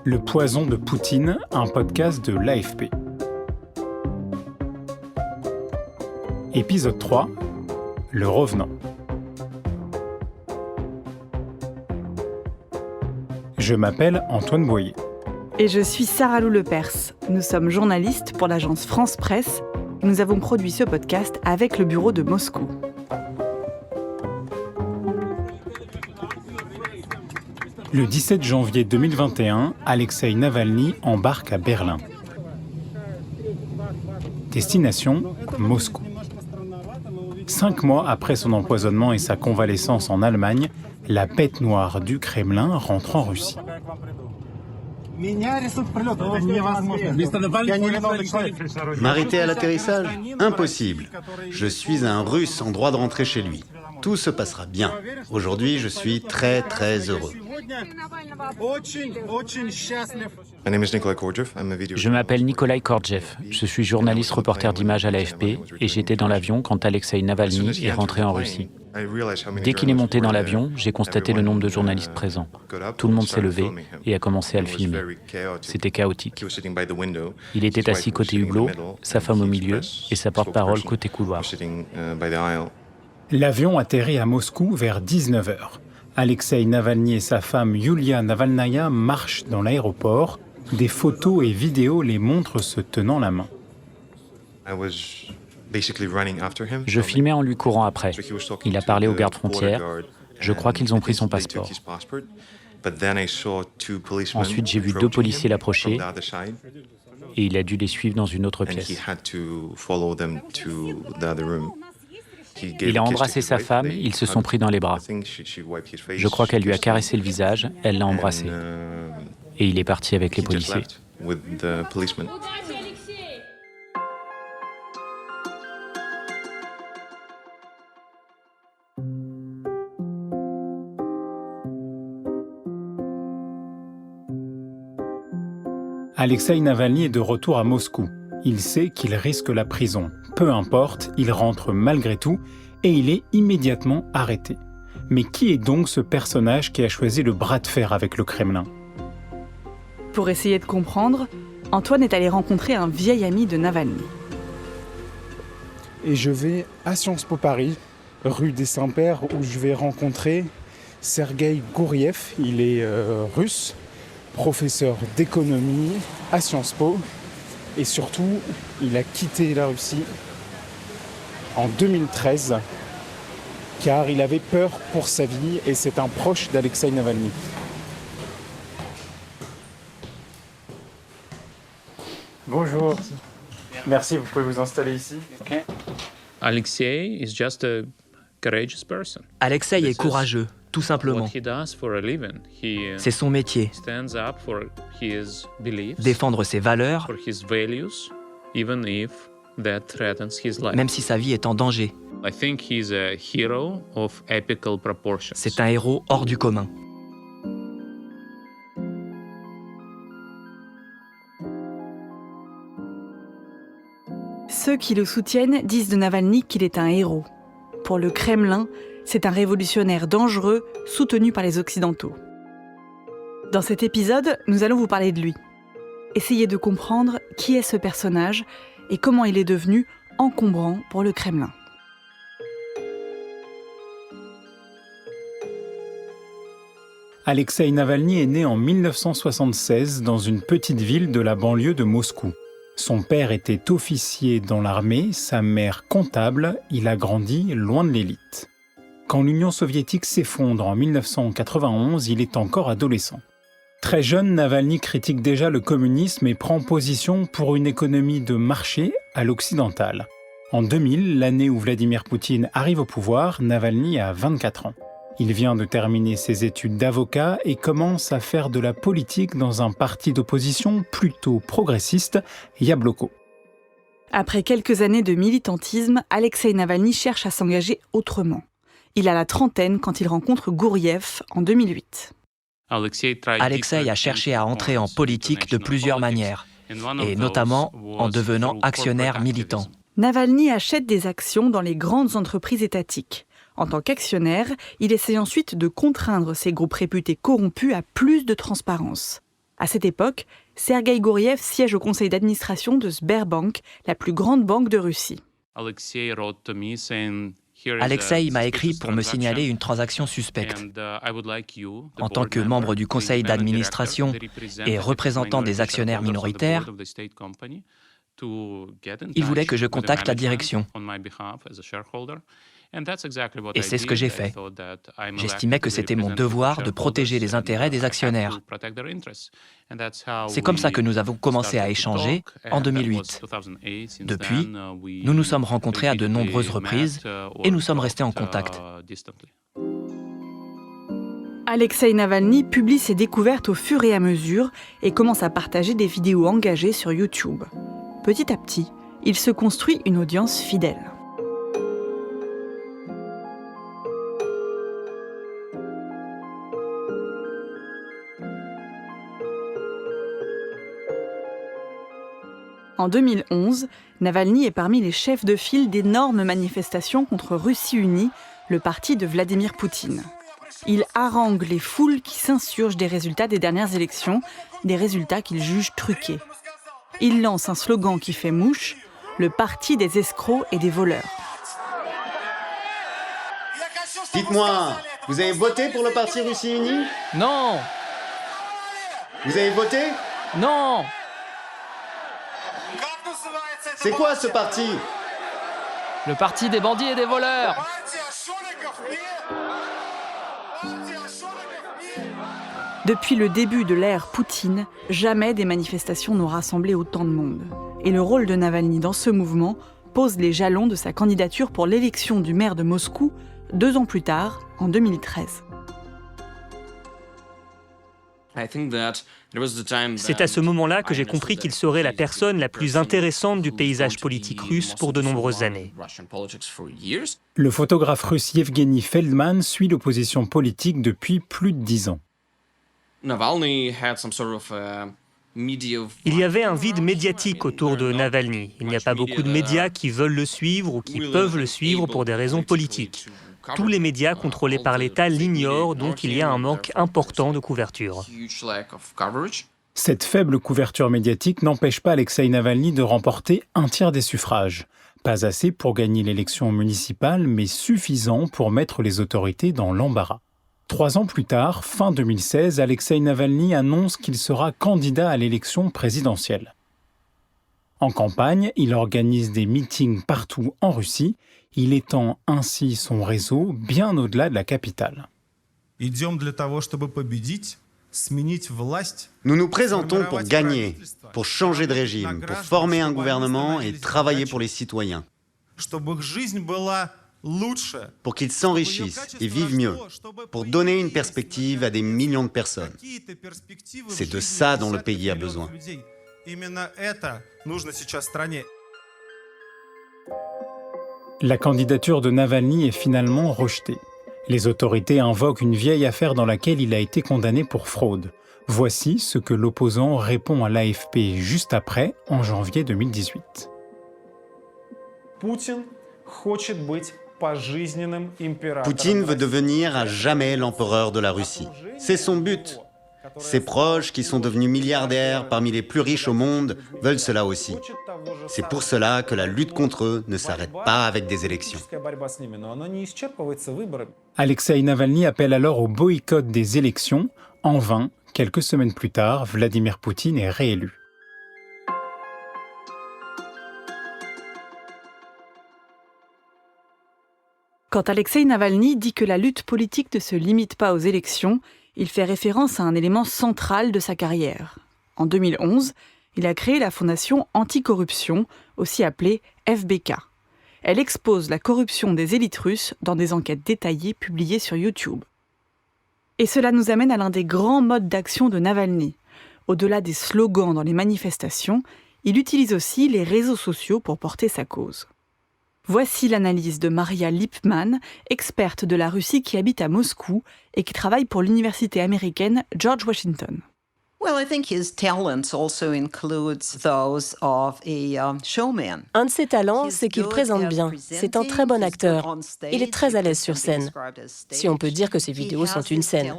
Le poison de Poutine, un podcast de l'AFP. Épisode 3, le revenant. Je m'appelle Antoine Boyer. Et je suis Sarah Lou Lepers. Nous sommes journalistes pour l'agence France Presse. Nous avons produit ce podcast avec le bureau de Moscou. Le 17 janvier 2021, Alexeï Navalny embarque à Berlin. Destination, Moscou. 5 mois après son empoisonnement et sa convalescence en Allemagne, la bête noire du Kremlin rentre en Russie. M'arrêter à l'atterrissage ? Impossible. Je suis un Russe en droit de rentrer chez lui. Tout se passera bien. Aujourd'hui, je suis très heureux. Je m'appelle Nikolai Kordjev. Je suis journaliste reporter d'images à l'AFP et j'étais dans l'avion quand Alexeï Navalny est rentré en Russie. Dès qu'il est monté dans l'avion, j'ai constaté le nombre de journalistes présents. Tout le monde s'est levé et a commencé à le filmer. C'était chaotique. Il était assis côté hublot, sa femme au milieu et sa porte-parole côté couloir. L'avion atterrit à Moscou vers 19h. Alexeï Navalny et sa femme Yulia Navalnaya marchent dans l'aéroport. Des photos et vidéos les montrent se tenant la main. Je filmais en lui courant après. Il a parlé aux gardes frontières. Je crois qu'ils ont pris son passeport. Ensuite, j'ai vu 2 policiers l'approcher et il a dû les suivre dans une autre pièce. Il a embrassé sa femme, ils se sont pris dans les bras. Je crois qu'elle lui a caressé le visage, elle l'a embrassé. Et il est parti avec les policiers. Alexeï Navalny est de retour à Moscou. Il sait qu'il risque la prison. Peu importe, il rentre malgré tout et il est immédiatement arrêté. Mais qui est donc ce personnage qui a choisi le bras de fer avec le Kremlin ? Pour essayer de comprendre, Antoine est allé rencontrer un vieil ami de Navalny. Et je vais à Sciences Po Paris, rue des Saints-Pères, où je vais rencontrer Sergueï Gouriev. Il est russe, professeur d'économie à Sciences Po. Et surtout, il a quitté la Russie en 2013 car il avait peur pour sa vie et c'est un proche d'Alexeï Navalny. Bonjour. Merci, vous pouvez vous installer ici. Okay. Alexei est courageux, tout simplement. C'est son métier. Défendre ses valeurs, même si sa vie est en danger. C'est un héros hors du commun. Ceux qui le soutiennent disent de Navalny qu'il est un héros. Pour le Kremlin, c'est un révolutionnaire dangereux soutenu par les Occidentaux. Dans cet épisode, nous allons vous parler de lui. Essayez de comprendre qui est ce personnage et comment il est devenu encombrant pour le Kremlin. Alexeï Navalny est né en 1976 dans une petite ville de la banlieue de Moscou. Son père était officier dans l'armée, sa mère comptable, il a grandi loin de l'élite. Quand l'Union soviétique s'effondre en 1991, il est encore adolescent. Très jeune, Navalny critique déjà le communisme et prend position pour une économie de marché à l'occidental. En 2000, l'année où Vladimir Poutine arrive au pouvoir, Navalny a 24 ans. Il vient de terminer ses études d'avocat et commence à faire de la politique dans un parti d'opposition plutôt progressiste, Yabloko. Après quelques années de militantisme, Alexeï Navalny cherche à s'engager autrement. Il a la trentaine quand il rencontre Gouriev en 2008. Alexeï a cherché à entrer en politique de plusieurs manières, et notamment en devenant actionnaire militant. Navalny achète des actions dans les grandes entreprises étatiques. En tant qu'actionnaire, il essaie ensuite de contraindre ces groupes réputés corrompus à plus de transparence. À cette époque, Sergueï Gouriev siège au conseil d'administration de Sberbank, la plus grande banque de Russie. Alexei m'a écrit pour me signaler une transaction suspecte. En tant que membre du conseil d'administration et représentant des actionnaires minoritaires, il voulait que je contacte la direction. Et c'est ce que j'ai fait. J'estimais que c'était mon devoir de protéger les intérêts des actionnaires. C'est comme ça que nous avons commencé à échanger en 2008. Depuis, nous nous sommes rencontrés à de nombreuses reprises et nous sommes restés en contact. Alexei Navalny publie ses découvertes au fur et à mesure et commence à partager des vidéos engagées sur YouTube. Petit à petit, il se construit une audience fidèle. En 2011, Navalny est parmi les chefs de file d'énormes manifestations contre Russie Unie, le parti de Vladimir Poutine. Il harangue les foules qui s'insurgent des résultats des dernières élections, des résultats qu'il juge truqués. Il lance un slogan qui fait mouche, le parti des escrocs et des voleurs. Dites-moi, vous avez voté pour le parti Russie Unie? Non! Vous avez voté? Non! C'est quoi ce parti? Le parti des bandits et des voleurs! Depuis le début de l'ère Poutine, jamais des manifestations n'ont rassemblé autant de monde. Et le rôle de Navalny dans ce mouvement pose les jalons de sa candidature pour l'élection du maire de Moscou 2 ans plus tard, en 2013. C'est à ce moment-là que j'ai compris qu'il serait la personne la plus intéressante du paysage politique russe pour de nombreuses années. Le photographe russe Yevgeny Feldman suit l'opposition politique depuis plus de 10 ans. Il y avait un vide médiatique autour de Navalny. Il n'y a pas beaucoup de médias qui veulent le suivre ou qui peuvent le suivre pour des raisons politiques. Tous les médias contrôlés par l'État l'ignorent, donc il y a un manque important de couverture. Cette faible couverture médiatique n'empêche pas Alexei Navalny de remporter 1/3 des suffrages. Pas assez pour gagner l'élection municipale, mais suffisant pour mettre les autorités dans l'embarras. 3 ans plus tard, fin 2016, Alexei Navalny annonce qu'il sera candidat à l'élection présidentielle. En campagne, il organise des meetings partout en Russie. Il étend ainsi son réseau bien au-delà de la capitale. Nous nous présentons pour gagner, pour changer de régime, pour former un gouvernement et travailler pour les citoyens. Pour qu'ils s'enrichissent et vivent mieux, pour donner une perspective à des millions de personnes. C'est de ça dont le pays a besoin. La candidature de Navalny est finalement rejetée. Les autorités invoquent une vieille affaire dans laquelle il a été condamné pour fraude. Voici ce que l'opposant répond à l'AFP juste après, en janvier 2018. Poutine veut devenir à jamais l'empereur de la Russie. C'est son but. Ses proches, qui sont devenus milliardaires parmi les plus riches au monde, veulent cela aussi. C'est pour cela que la lutte contre eux ne s'arrête pas avec des élections. Alexei Navalny appelle alors au boycott des élections. En vain, quelques semaines plus tard, Vladimir Poutine est réélu. Quand Alexei Navalny dit que la lutte politique ne se limite pas aux élections, il fait référence à un élément central de sa carrière. En 2011, il a créé la fondation Anticorruption, aussi appelée FBK. Elle expose la corruption des élites russes dans des enquêtes détaillées publiées sur YouTube. Et cela nous amène à l'un des grands modes d'action de Navalny. Au-delà des slogans dans les manifestations, il utilise aussi les réseaux sociaux pour porter sa cause. Voici l'analyse de Maria Lipman, experte de la Russie qui habite à Moscou et qui travaille pour l'université américaine George Washington. Un de ses talents, c'est qu'il présente bien. C'est un très bon acteur. Il est très à l'aise sur scène. Si on peut dire que ses vidéos sont une scène.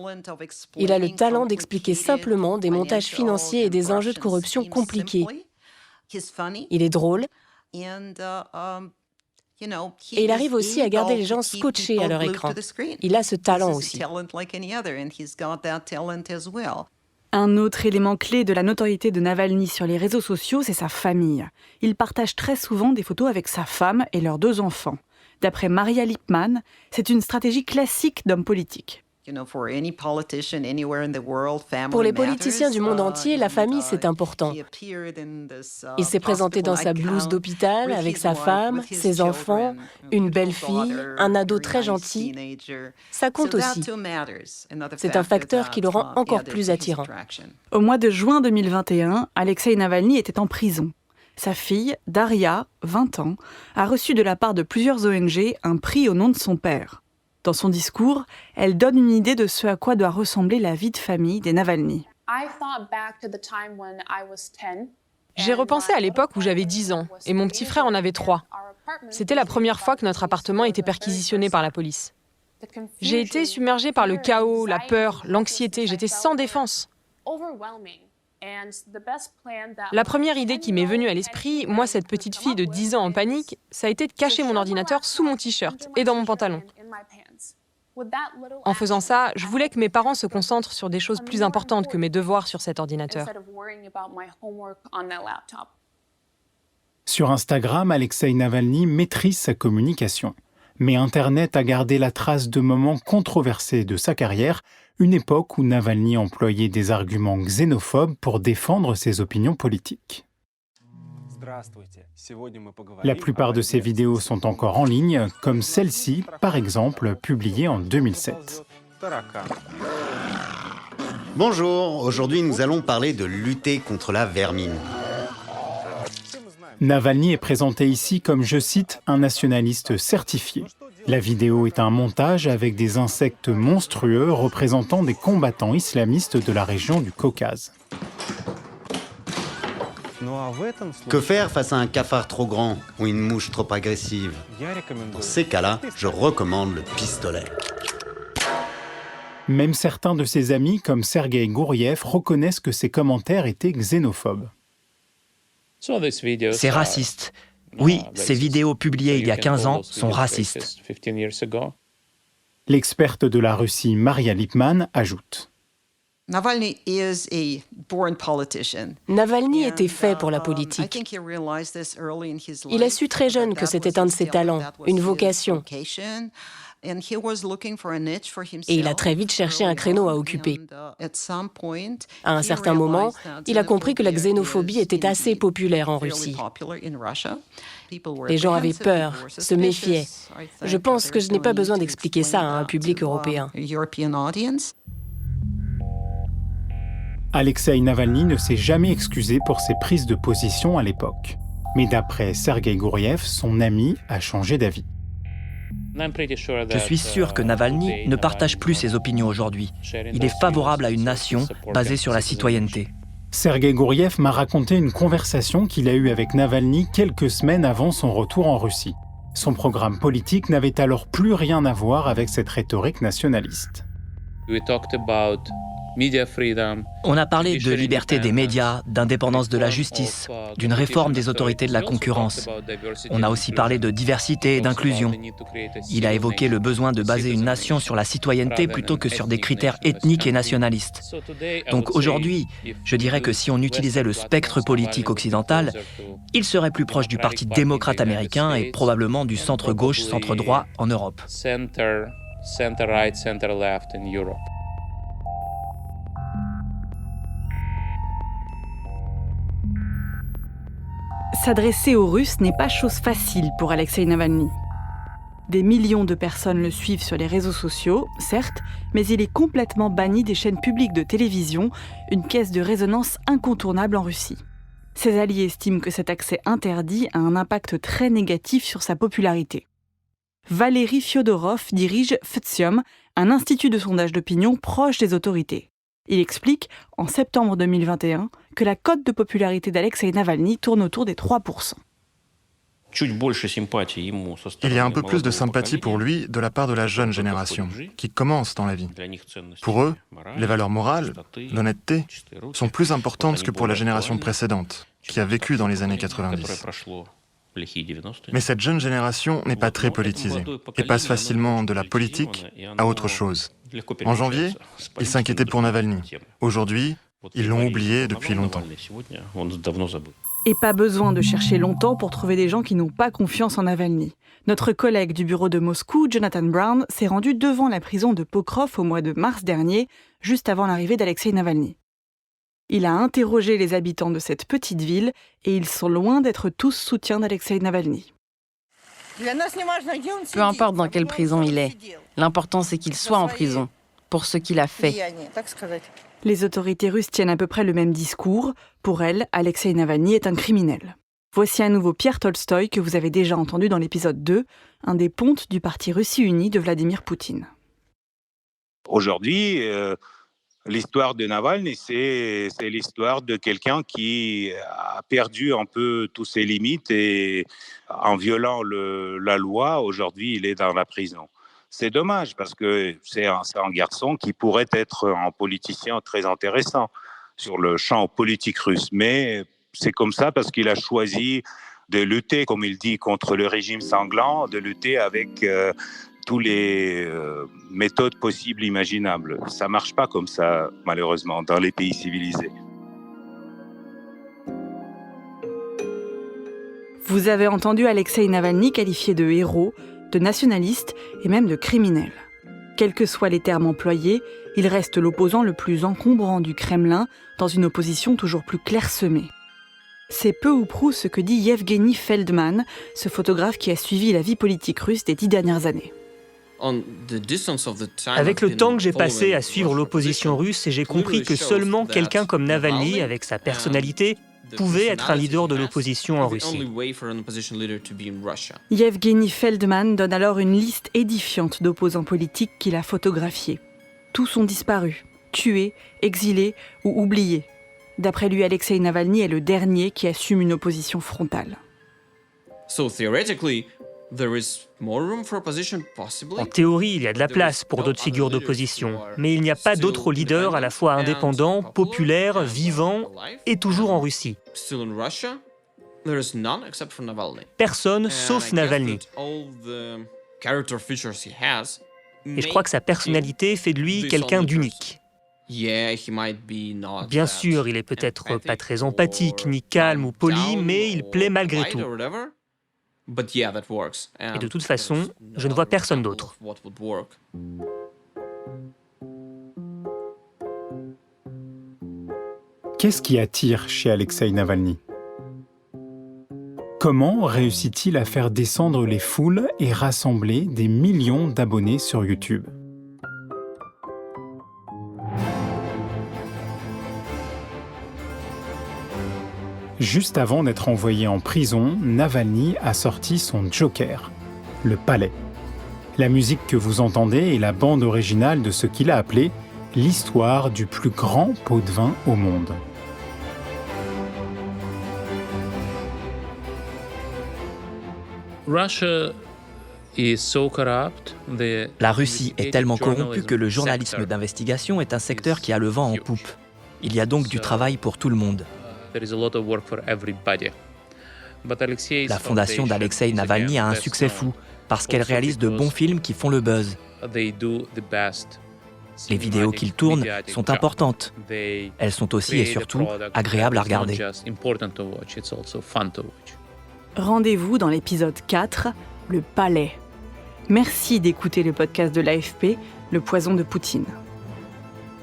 Il a le talent d'expliquer simplement des montages financiers et des enjeux de corruption compliqués. Il est drôle. Et il arrive aussi à garder les gens scotchés à leur écran. Il a ce talent aussi. Un autre élément clé de la notoriété de Navalny sur les réseaux sociaux, c'est sa famille. Il partage très souvent des photos avec sa femme et leurs 2 enfants. D'après Maria Lipman, c'est une stratégie classique d'homme politique. Pour les politiciens du monde entier, la famille, c'est important. Il s'est présenté dans sa blouse d'hôpital avec sa femme, ses enfants, une belle-fille, un ado très gentil. Ça compte aussi. C'est un facteur qui le rend encore plus attirant. Au mois de juin 2021, Alexeï Navalny était en prison. Sa fille, Daria, 20 ans, a reçu de la part de plusieurs ONG un prix au nom de son père. Dans son discours, elle donne une idée de ce à quoi doit ressembler la vie de famille des Navalny. J'ai repensé à l'époque où j'avais 10 ans et mon petit frère en avait 3. C'était la première fois que notre appartement était perquisitionné par la police. J'ai été submergée par le chaos, la peur, l'anxiété, j'étais sans défense. La première idée qui m'est venue à l'esprit, moi cette petite fille de 10 ans en panique, ça a été de cacher mon ordinateur sous mon t-shirt et dans mon pantalon. En faisant ça, je voulais que mes parents se concentrent sur des choses plus importantes que mes devoirs sur cet ordinateur. Sur Instagram, Alexeï Navalny maîtrise sa communication. Mais Internet a gardé la trace de moments controversés de sa carrière, une époque où Navalny employait des arguments xénophobes pour défendre ses opinions politiques. La plupart de ces vidéos sont encore en ligne, comme celle-ci, par exemple, publiée en 2007. Bonjour, aujourd'hui nous allons parler de lutter contre la vermine. Navalny est présenté ici comme, je cite, un nationaliste certifié. La vidéo est un montage avec des insectes monstrueux représentant des combattants islamistes de la région du Caucase. Que faire face à un cafard trop grand ou une mouche trop agressive? Dans ces cas-là, je recommande le pistolet. Même certains de ses amis, comme Sergueï Gouriev, reconnaissent que ses commentaires étaient xénophobes. C'est raciste. Oui, ces vidéos publiées il y a 15 ans sont racistes. L'experte de la Russie, Maria Lipman, ajoute. Navalny était fait pour la politique. Il a su très jeune que c'était un de ses talents, une vocation. Et il a très vite cherché un créneau à occuper. À un certain moment, il a compris que la xénophobie était assez populaire en Russie. Les gens avaient peur, se méfiaient. Je pense que je n'ai pas besoin d'expliquer ça à un public européen. Alexeï Navalny ne s'est jamais excusé pour ses prises de position à l'époque. Mais d'après Sergueï Gouriev, son ami a changé d'avis. Je suis sûr que Navalny ne partage plus ses opinions aujourd'hui. Il est favorable à une nation basée sur la citoyenneté. Sergueï Gouriev m'a raconté une conversation qu'il a eue avec Navalny quelques semaines avant son retour en Russie. Son programme politique n'avait alors plus rien à voir avec cette rhétorique nationaliste. On a parlé de liberté des médias, d'indépendance de la justice, d'une réforme des autorités de la concurrence. On a aussi parlé de diversité et d'inclusion. Il a évoqué le besoin de baser une nation sur la citoyenneté plutôt que sur des critères ethniques et nationalistes. Donc aujourd'hui, je dirais que si on utilisait le spectre politique occidental, il serait plus proche du Parti démocrate américain et probablement du centre-gauche, centre-droit en Europe. S'adresser aux Russes n'est pas chose facile pour Alexeï Navalny. Des millions de personnes le suivent sur les réseaux sociaux, certes, mais il est complètement banni des chaînes publiques de télévision, une caisse de résonance incontournable en Russie. Ses alliés estiment que cet accès interdit a un impact très négatif sur sa popularité. Valérie Fiodorov dirige FTSIOM, un institut de sondage d'opinion proche des autorités. Il explique, en septembre 2021, que la cote de popularité d'Alexeï Navalny tourne autour des 3%. Il y a un peu plus de sympathie pour lui de la part de la jeune génération, qui commence dans la vie. Pour eux, les valeurs morales, l'honnêteté, sont plus importantes que pour la génération précédente, qui a vécu dans les années 90. Mais cette jeune génération n'est pas très politisée et passe facilement de la politique à autre chose. En janvier, ils s'inquiétaient pour Navalny. Aujourd'hui, ils l'ont oublié depuis longtemps. Et pas besoin de chercher longtemps pour trouver des gens qui n'ont pas confiance en Navalny. Notre collègue du bureau de Moscou, Jonathan Brown, s'est rendu devant la prison de Pokrov au mois de mars dernier, juste avant l'arrivée d'Alexeï Navalny. Il a interrogé les habitants de cette petite ville et ils sont loin d'être tous soutiens d'Alexeï Navalny. Peu importe dans quelle prison il est, l'important c'est qu'il soit en prison, pour ce qu'il a fait. Les autorités russes tiennent à peu près le même discours. Pour elles, Alexeï Navalny est un criminel. Voici à nouveau Pierre Tolstoï que vous avez déjà entendu dans l'épisode 2, un des pontes du parti Russie Unie de Vladimir Poutine. Aujourd'hui, l'histoire de Navalny, c'est l'histoire de quelqu'un qui a perdu un peu toutes ses limites et en violant la loi, aujourd'hui, il est dans la prison. C'est dommage parce que c'est un garçon qui pourrait être un politicien très intéressant sur le champ politique russe. Mais c'est comme ça parce qu'il a choisi de lutter, comme il dit, contre le régime sanglant, de lutter avec toutes les méthodes possibles, imaginables. Ça ne marche pas comme ça, malheureusement, dans les pays civilisés. Vous avez entendu Alexeï Navalny qualifié de héros, de nationaliste et même de criminel. Quels que soient les termes employés, il reste l'opposant le plus encombrant du Kremlin dans une opposition toujours plus clairsemée. C'est peu ou prou ce que dit Yevgeny Feldman, ce photographe qui a suivi la vie politique russe des 10 dernières années. Avec le temps que j'ai passé à suivre l'opposition russe, j'ai compris que seulement quelqu'un comme Navalny, avec sa personnalité, pouvait être un leader de l'opposition en Russie. Yevgeny Feldman donne alors une liste édifiante d'opposants politiques qu'il a photographiés. Tous ont disparu, tués, exilés ou oubliés. D'après lui, Alexeï Navalny est le dernier qui assume une opposition frontale. En théorie, il y a de la place pour d'autres figures d'opposition, mais il n'y a pas d'autres leaders à la fois indépendants, populaires, vivants et toujours en Russie. Personne sauf Navalny. Et je crois que sa personnalité fait de lui quelqu'un d'unique. Bien sûr, il est peut-être pas très empathique, ni calme ou poli, mais il plaît malgré tout. Et de toute façon, je ne vois personne d'autre. Qu'est-ce qui attire chez Alexeï Navalny ? Comment réussit-il à faire descendre les foules et rassembler des millions d'abonnés sur YouTube ? Juste avant d'être envoyé en prison, Navalny a sorti son Joker, le Palais. La musique que vous entendez est la bande originale de ce qu'il a appelé l'histoire du plus grand pot de vin au monde. La Russie est tellement corrompue que le journalisme d'investigation est un secteur qui a le vent en poupe. Il y a donc du travail pour tout le monde. La fondation d'Alexeï Navalny a un succès fou parce qu'elle réalise de bons films qui font le buzz. Les vidéos qu'ils tournent sont importantes. Elles sont aussi et surtout agréables à regarder. Rendez-vous dans l'épisode 4, le Palais. Merci d'écouter le podcast de l'AFP, Le Poison de Poutine.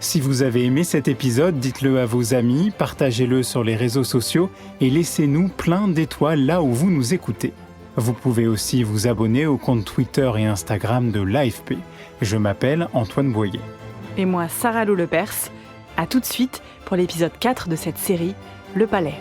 Si vous avez aimé cet épisode, dites-le à vos amis, partagez-le sur les réseaux sociaux et laissez-nous plein d'étoiles là où vous nous écoutez. Vous pouvez aussi vous abonner au compte Twitter et Instagram de l'AFP. Je m'appelle Antoine Boyer. Et moi, Sarah Lou Lepers. À tout de suite pour l'épisode 4 de cette série, Le Palais.